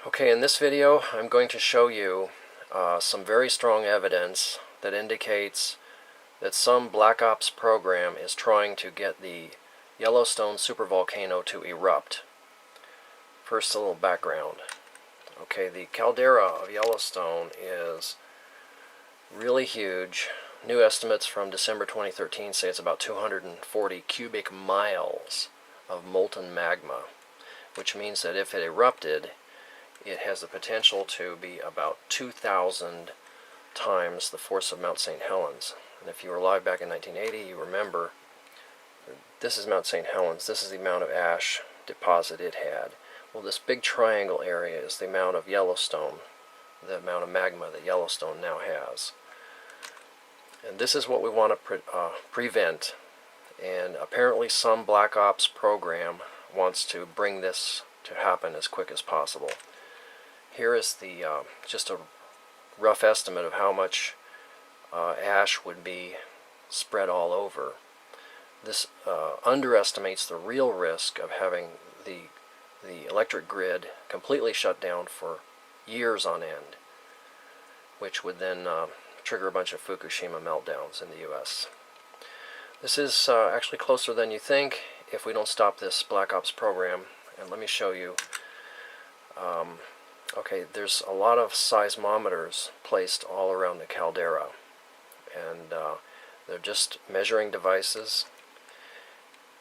Okay, in this video I'm going to show you some very strong evidence that indicates that some Black Ops program is trying to get the Yellowstone supervolcano to erupt. First, a little background. Okay, the caldera of Yellowstone is really huge. New estimates from December 2013 say it's about 240 cubic miles of molten magma, which means that if it erupted, it has the potential to be about 2,000 times the force of Mount St. Helens. And if you were alive back in 1980, you remember this is Mount St. Helens. This is the amount of ash deposit it had. Well, this big triangle area is the amount of Yellowstone, the amount of magma that Yellowstone now has. And this is what we want to prevent. And apparently some Black Ops program wants to bring this to happen as quick as possible. Here is the just a rough estimate of how much ash would be spread all over. This underestimates the real risk of having the electric grid completely shut down for years on end, which would then trigger a bunch of Fukushima meltdowns in the U.S. This is actually closer than you think if we don't stop this Black Ops program. And let me show you. Okay, there's a lot of seismometers placed all around the caldera, and they're just measuring devices.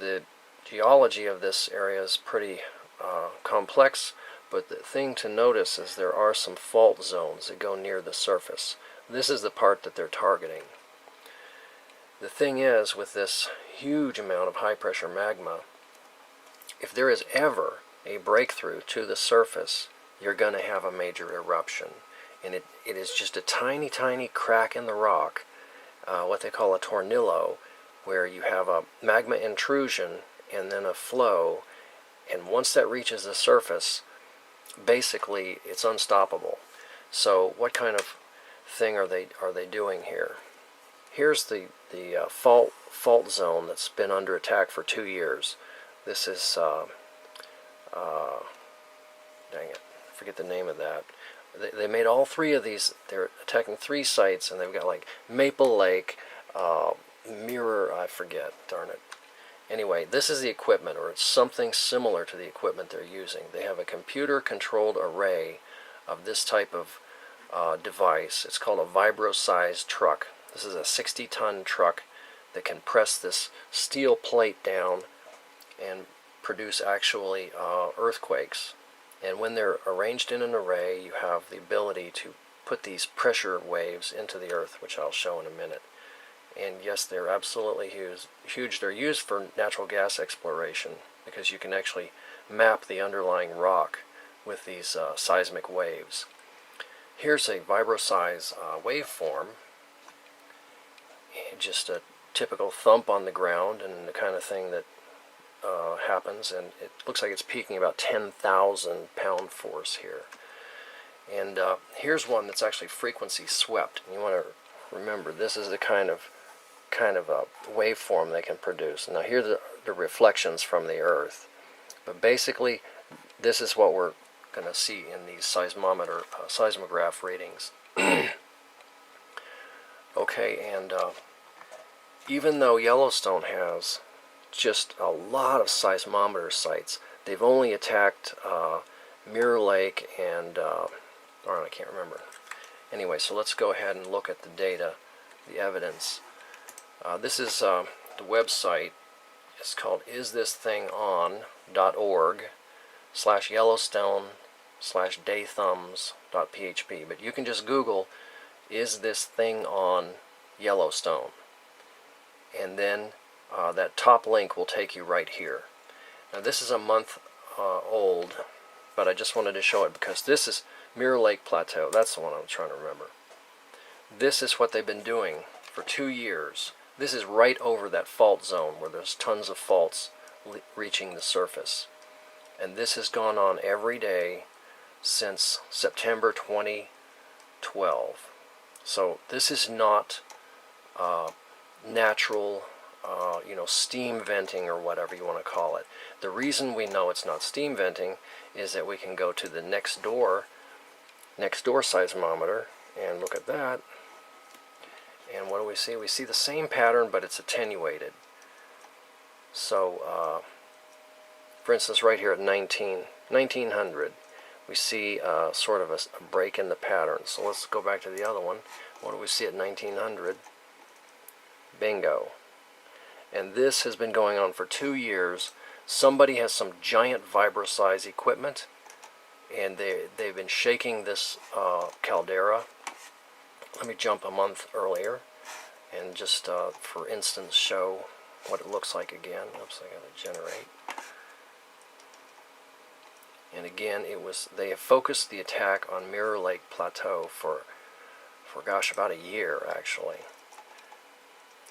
The geology of this area is pretty complex, but the thing to notice is there are some fault zones that go near the surface. This is the part that they're targeting. The thing is, with this huge amount of high pressure magma, if there is ever a breakthrough to the surface, you're going to have a major eruption. And it is just a tiny, tiny crack in the rock, what they call a tornillo, where you have a magma intrusion and then a flow, and once that reaches the surface, basically it's unstoppable. So what kind of thing are they doing here? Here's the fault zone that's been under attack for 2 years. This is dang it, I forget the name of that. They made all three of these. They're attacking 3 sites, and they've got like Maple Lake, Mirror, I forget, darn it. Anyway, this is the equipment, or it's something similar to the equipment they're using. They have a computer-controlled array of this type of device. It's called a vibroseis truck. This is a 60-ton truck that can press this steel plate down and produce actually earthquakes. And when they're arranged in an array, you have the ability to put these pressure waves into the earth, which I'll show in a minute. And yes, they're absolutely huge. They're used for natural gas exploration because you can actually map the underlying rock with these seismic waves. Here's a vibroseis waveform. And just a typical thump on the ground and the kind of thing that happens, and it looks like it's peaking about 10,000 pound force here. And here's one that's actually frequency swept. And you want to remember, this is the kind of a waveform they can produce. Now here are the reflections from the Earth, but basically this is what we're going to see in these seismograph readings. Okay, and even though Yellowstone has just a lot of seismometer sites, they've only attacked Mirror Lake and I can't remember. Anyway, so let's go ahead and look at the data, the evidence. This is the website. It's called isthisthingon.org/Yellowstone/daythumbs.php, but you can just Google "Is this thing on Yellowstone?" and then that top link will take you right here. Now this is a month old, but I just wanted to show it because this is Mirror Lake Plateau. That's the one I'm trying to remember. This is what they've been doing for 2 years. This is right over that fault zone where there's tons of faults reaching the surface. And this has gone on every day since September 2012. So this is not natural steam venting or whatever you want to call it. The reason we know it's not steam venting is that we can go to the next door seismometer and look at that. And what do we see? We see the same pattern, but it's attenuated. So, for instance, right here at 1900, we see sort of a break in the pattern. So let's go back to the other one. What do we see at 1900? Bingo. And this has been going on for 2 years. Somebody has some giant vibroseis equipment, and they've been shaking this caldera. Let me jump a month earlier and just, for instance, show what it looks like again. Oops, I gotta generate. And again, they have focused the attack on Mirror Lake Plateau for gosh, about a year actually.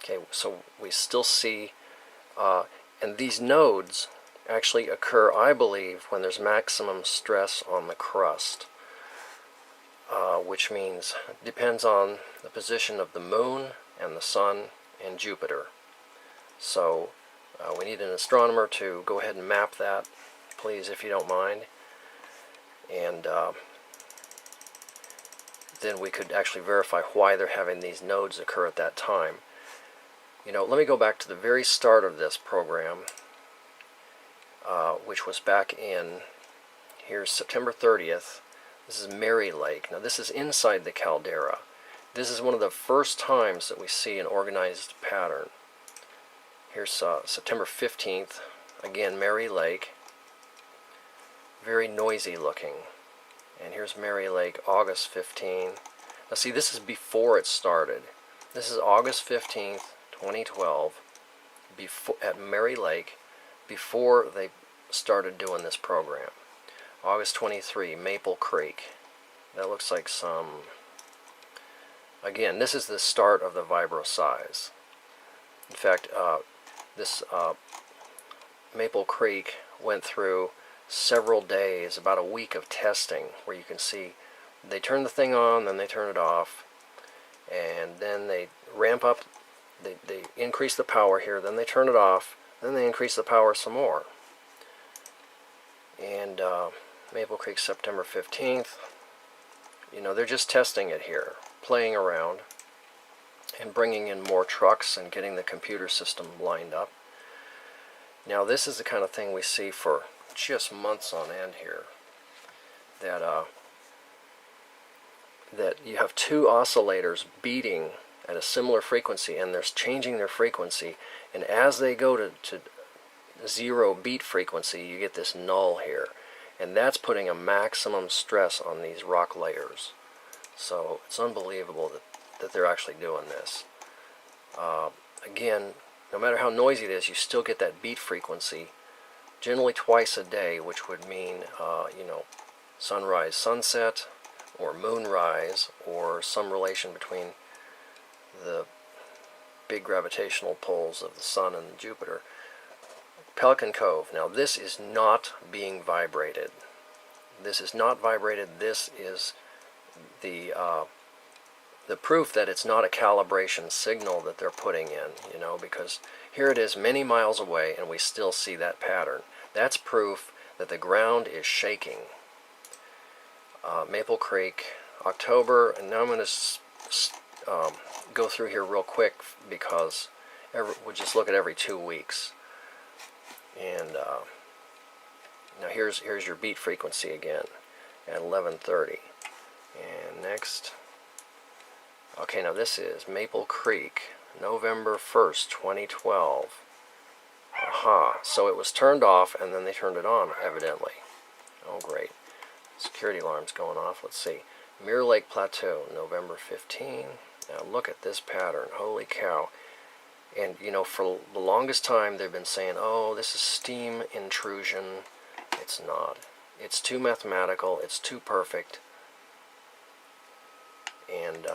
Okay, so we still see, and these nodes actually occur, I believe, when there's maximum stress on the crust, which means it depends on the position of the moon and the sun and Jupiter. So we need an astronomer to go ahead and map that, please, if you don't mind. And then we could actually verify why they're having these nodes occur at that time. You know, let me go back to the very start of this program, which was back in, here's September 30th. This is Mirror Lake. Now this is inside the caldera. This is one of the first times that we see an organized pattern. Here's September 15th, again Mirror Lake. Very noisy looking. And here's Mirror Lake, August 15. Now see, this is before it started. This is August 15th, 2012, at Mirror Lake, before they started doing this program. August 23, Maple Creek. That looks like some... Again, this is the start of the vibroseis. In fact, this Maple Creek went through several days, about a week of testing, where you can see they turn the thing on, then they turn it off, and then they ramp up, they increase the power here, then they turn it off, then they increase the power some more. And Maple Creek, September 15th, you know, they're just testing it here, playing around, and bringing in more trucks and getting the computer system lined up. Now this is the kind of thing we see for just months on end here, that you have two oscillators beating at a similar frequency, and they're changing their frequency, and as they go to zero beat frequency, you get this null here, and that's putting a maximum stress on these rock layers. So it's unbelievable that they're actually doing this. Again, no matter how noisy it is, you still get that beat frequency, generally twice a day, which would mean, you know, sunrise, sunset, or moonrise, or some relation between the big gravitational pulls of the sun and Jupiter. Pelican Cove. Now this is not being vibrated. This is not vibrated. This is the proof that it's not a calibration signal that they're putting in, you know, because here it is many miles away and we still see that pattern. That's proof that the ground is shaking. Maple Creek, October, and now I'm going to go through here real quick because we'll just look at every 2 weeks. And now here's your beat frequency again at 11:30. And next, okay, now this is Maple Creek, November 1st, 2012. Aha, so it was turned off and then they turned it on, evidently. Oh, great. Security alarm's going off. Let's see. Mirror Lake Plateau, November 15. Now look at this pattern. Holy cow. And, you know, for the longest time they've been saying, oh, this is steam intrusion. It's not. It's too mathematical. It's too perfect. And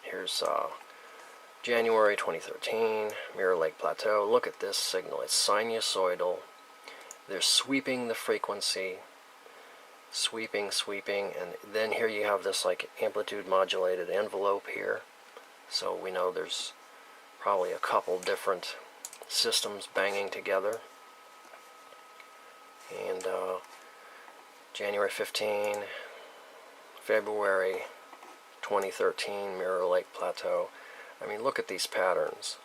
here's January 2013, Mirror Lake Plateau. Look at this signal. It's sinusoidal. They're sweeping the frequency. Sweeping, and then here you have this like amplitude modulated envelope here. So we know there's probably a couple different systems banging together. And January 15, February 2013, Mirror Lake Plateau. I mean, look at these patterns.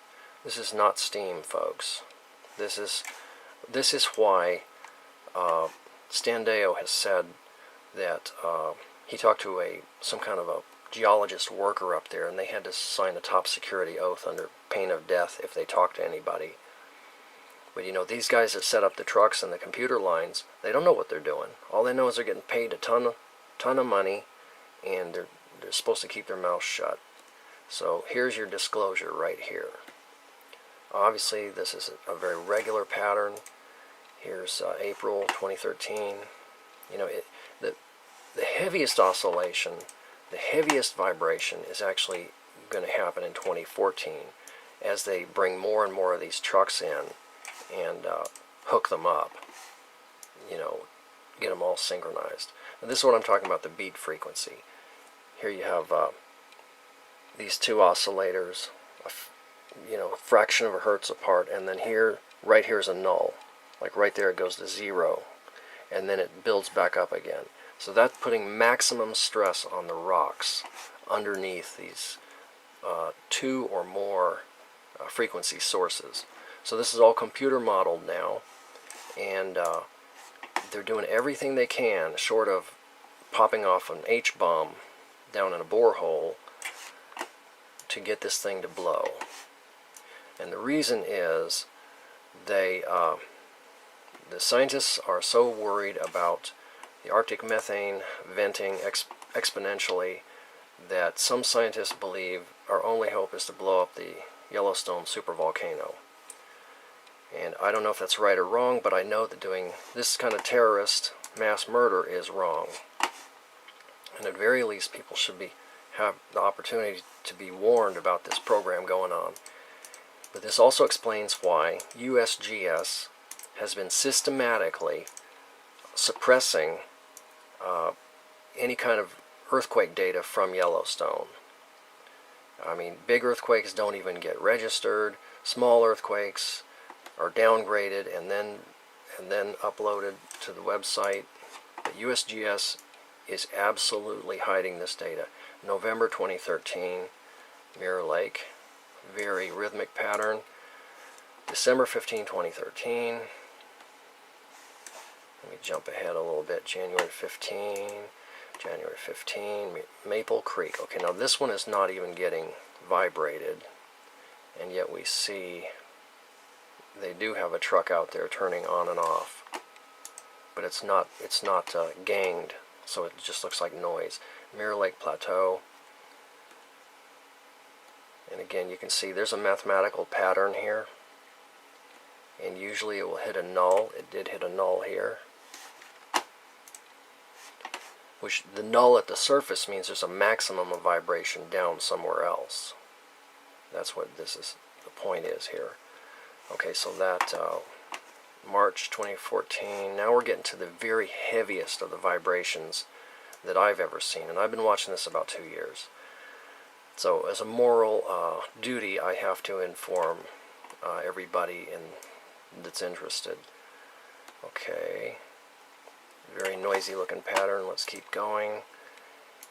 This is not steam, folks. This is why Stan Deyo has said that he talked to some kind of a geologist worker up there, and they had to sign a top security oath under pain of death if they talked to anybody. But you know, these guys that set up the trucks and the computer lines, they don't know what they're doing. All they know is they're getting paid a ton of money, and they're supposed to keep their mouth shut. So here's your disclosure right here. Obviously, this is a very regular pattern. Here's April 2013. You know, the heaviest oscillation, the heaviest vibration is actually going to happen in 2014 as they bring more and more of these trucks in and hook them up, you know, get them all synchronized. And this is what I'm talking about, the beat frequency. Here you have these two oscillators, you know, a fraction of a hertz apart, and then here, right here is a null. Like right there it goes to 0, and then it builds back up again. So that's putting maximum stress on the rocks underneath these 2 or more frequency sources. So this is all computer modeled now, and they're doing everything they can, short of popping off an H-bomb down in a borehole, to get this thing to blow. And the reason is the scientists are so worried about the Arctic methane venting exponentially that some scientists believe our only hope is to blow up the Yellowstone supervolcano. And I don't know if that's right or wrong, but I know that doing this kind of terrorist mass murder is wrong. And at very least, people should have the opportunity to be warned about this program going on. But this also explains why USGS has been systematically suppressing any kind of earthquake data from Yellowstone. I mean, big earthquakes don't even get registered. Small earthquakes are downgraded and then uploaded to the website. But USGS is absolutely hiding this data. November 2013, Mirror Lake, very rhythmic pattern. December 15, 2013. Let me jump ahead a little bit. January 15, Maple Creek. Okay, now this one is not even getting vibrated, and yet we see they do have a truck out there turning on and off, but it's not ganged, so it just looks like noise. Mirror Lake Plateau, and again you can see there's a mathematical pattern here, and usually it will hit a null. It did hit a null here, which the null at the surface means there's a maximum of vibration down somewhere else. That's what the point is here. Okay, so that March 2014, now we're getting to the very heaviest of the vibrations that I've ever seen, and I've been watching this about 2 years. So as a moral duty, I have to inform everybody that's interested. Okay, very noisy looking pattern. Let's keep going,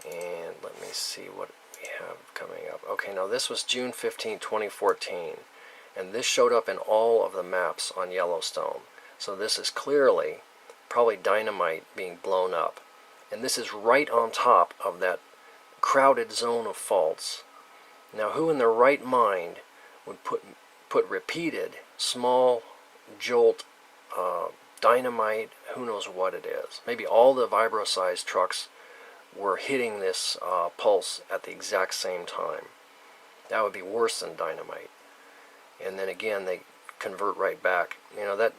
and let me see what we have coming up. Okay, now this was June 15, 2014, and this showed up in all of the maps on Yellowstone. So this is clearly probably dynamite being blown up, and this is right on top of that crowded zone of faults. Now, who in their right mind would put repeated small jolt dynamite, who knows what it is? Maybe all the vibroseis trucks were hitting this pulse at the exact same time. That would be worse than dynamite. And then again, they convert right back. You know, that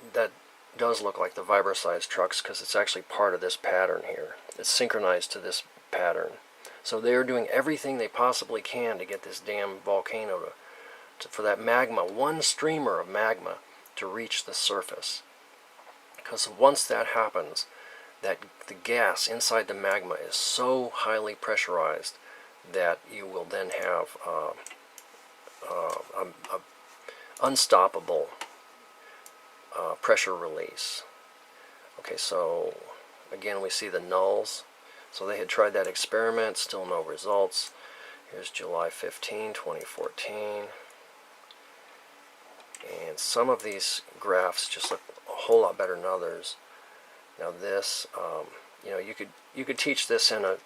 does look like the vibroseis trucks, because it's actually part of this pattern here. It's synchronized to this pattern. So they're doing everything they possibly can to get this damn volcano for that magma, one streamer of magma, to reach the surface. Because once that happens, that the gas inside the magma is so highly pressurized that you will then have a unstoppable pressure release. Okay, so again we see the nulls. So they had tried that experiment, still no results. Here's July 15, 2014. And some of these graphs just look a whole lot better than others. Now this, you could teach this in a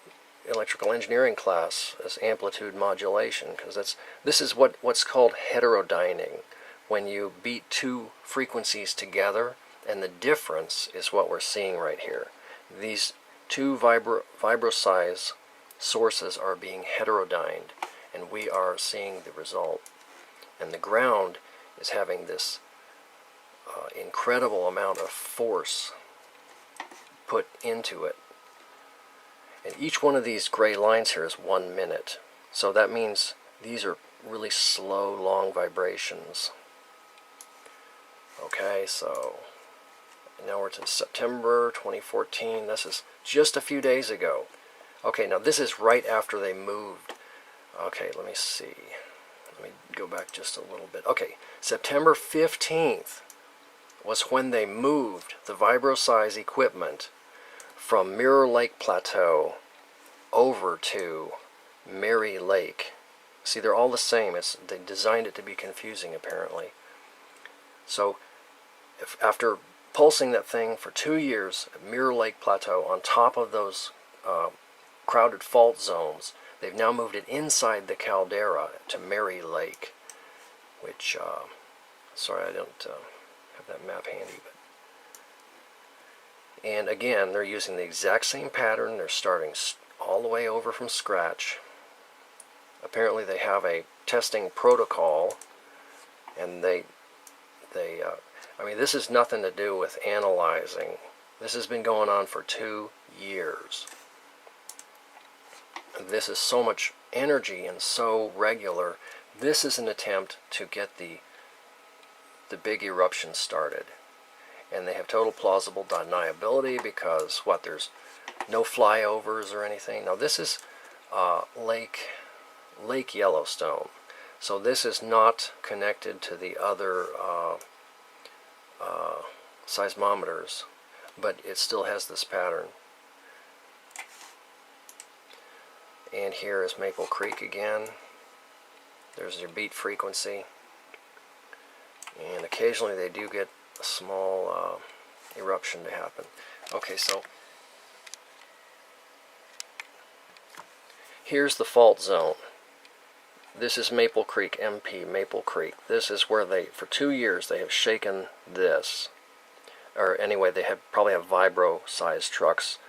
electrical engineering class as amplitude modulation, because this is what's called heterodyning, when you beat two frequencies together, and the difference is what we're seeing right here. These two vibroseis sources are being heterodyned, and we are seeing the result. And the ground is having this incredible amount of force put into it. And each one of these gray lines here is 1 minute. So that means these are really slow, long vibrations. Okay, so now we're to September 2014. This is just a few days ago. Okay, now this is right after they moved. Okay, let me see. Let me go back just a little bit. Okay, September 15th was when they moved the vibroseis equipment from Mirror Lake Plateau over to Mirror Lake. See, they're all the same. They designed it to be confusing, apparently. So, after pulsing that thing for 2 years at Mirror Lake Plateau on top of those crowded fault zones, they've now moved it inside the caldera to Mirror Lake, which, sorry, I don't have that map handy, but. And again, they're using the exact same pattern. They're starting all the way over from scratch. Apparently they have a testing protocol, and I mean, this has nothing to do with analyzing. This has been going on for 2 years. This is so much energy and so regular. This is an attempt to get the big eruption started. And they have total plausible deniability because, there's no flyovers or anything. Now this is Lake Yellowstone. So this is not connected to the other seismometers, but it still has this pattern. And here is Maple Creek again. There's your beat frequency. And occasionally they do get a small eruption to happen. Okay, so here's the fault zone. This is Maple Creek, MP, Maple Creek. This is where for 2 years, they have shaken this. Or anyway, they probably have vibro-sized trucks,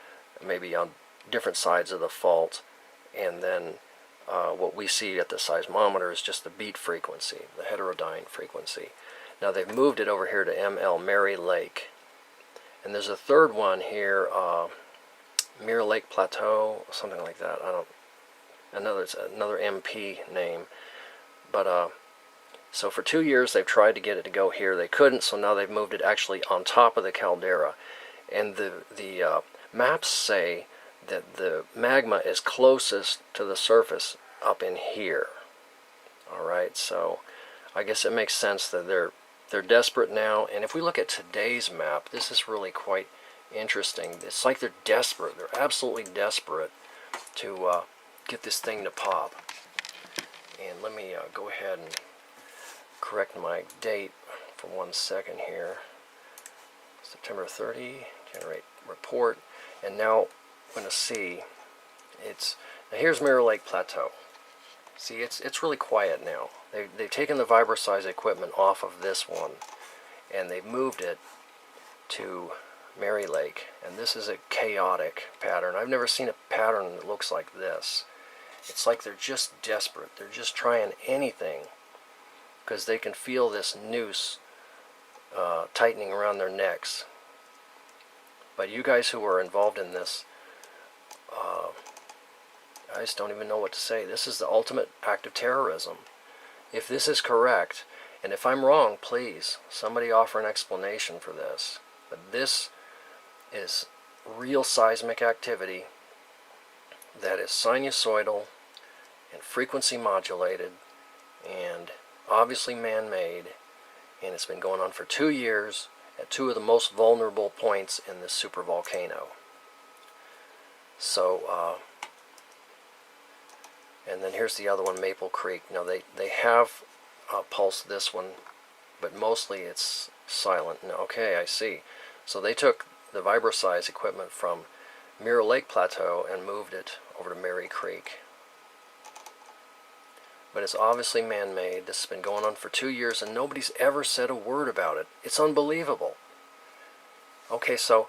maybe on different sides of the fault. And then what we see at the seismometer is just the beat frequency, the heterodyne frequency. Now they've moved it over here to ML, Mirror Lake. And there's a third one here, Mirror Lake Plateau, something like that. It's another MP name. But so for 2 years they've tried to get it to go here. They couldn't, so now they've moved it actually on top of the caldera. And the maps say that the magma is closest to the surface up in here. Alright, so I guess it makes sense that they're desperate now. And if we look at today's map, this is really quite interesting. It's like they're desperate. They're absolutely desperate to get this thing to pop. And let me go ahead and correct my date for 1 second here. September 30, generate report. And now I'm going to see, now here's Mirror Lake Plateau. See, it's really quiet now. They've taken the vibroseis equipment off of this one, and they've moved it to Mirror Lake. And this is a chaotic pattern. I've never seen a pattern that looks like this. It's like they're just desperate. They're just trying anything because they can feel this noose tightening around their necks. But you guys who are involved in this, I just don't even know what to say. This is the ultimate act of terrorism. If this is correct, and if I'm wrong, please, somebody offer an explanation for this. But this is real seismic activity that is sinusoidal and frequency modulated and obviously man-made, and it's been going on for 2 years, at two of the most vulnerable points in this supervolcano. So, and then here's the other one, Maple Creek. Now they have pulsed this one, but mostly it's silent. Now, okay, I see. So they took the vibroseis equipment from Mirror Lake Plateau and moved it over to Mary Creek. But it's obviously man-made. This has been going on for 2 years and nobody's ever said a word about it. It's unbelievable. Okay, so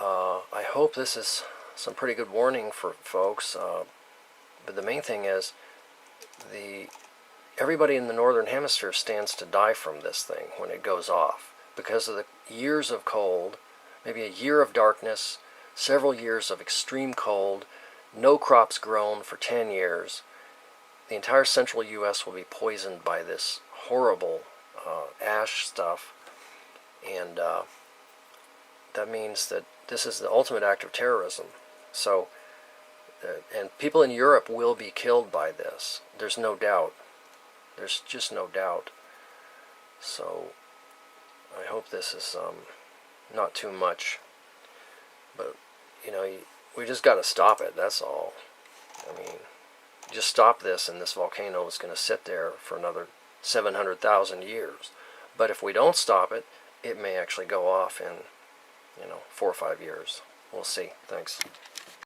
I hope this is some pretty good warning for folks. But the main thing is, everybody in the northern hemisphere stands to die from this thing when it goes off because of the years of cold, maybe a year of darkness, several years of extreme cold, no crops grown for 10 years. The entire central U.S. will be poisoned by this horrible ash stuff, and that means that this is the ultimate act of terrorism. So, and people in Europe will be killed by this. There's no doubt. There's just no doubt. So, I hope this is not too much. But, you know, we just got to stop it, that's all. I mean, just stop this and this volcano is going to sit there for another 700,000 years. But if we don't stop it, it may actually go off in, 4 or 5 years. We'll see. Thanks.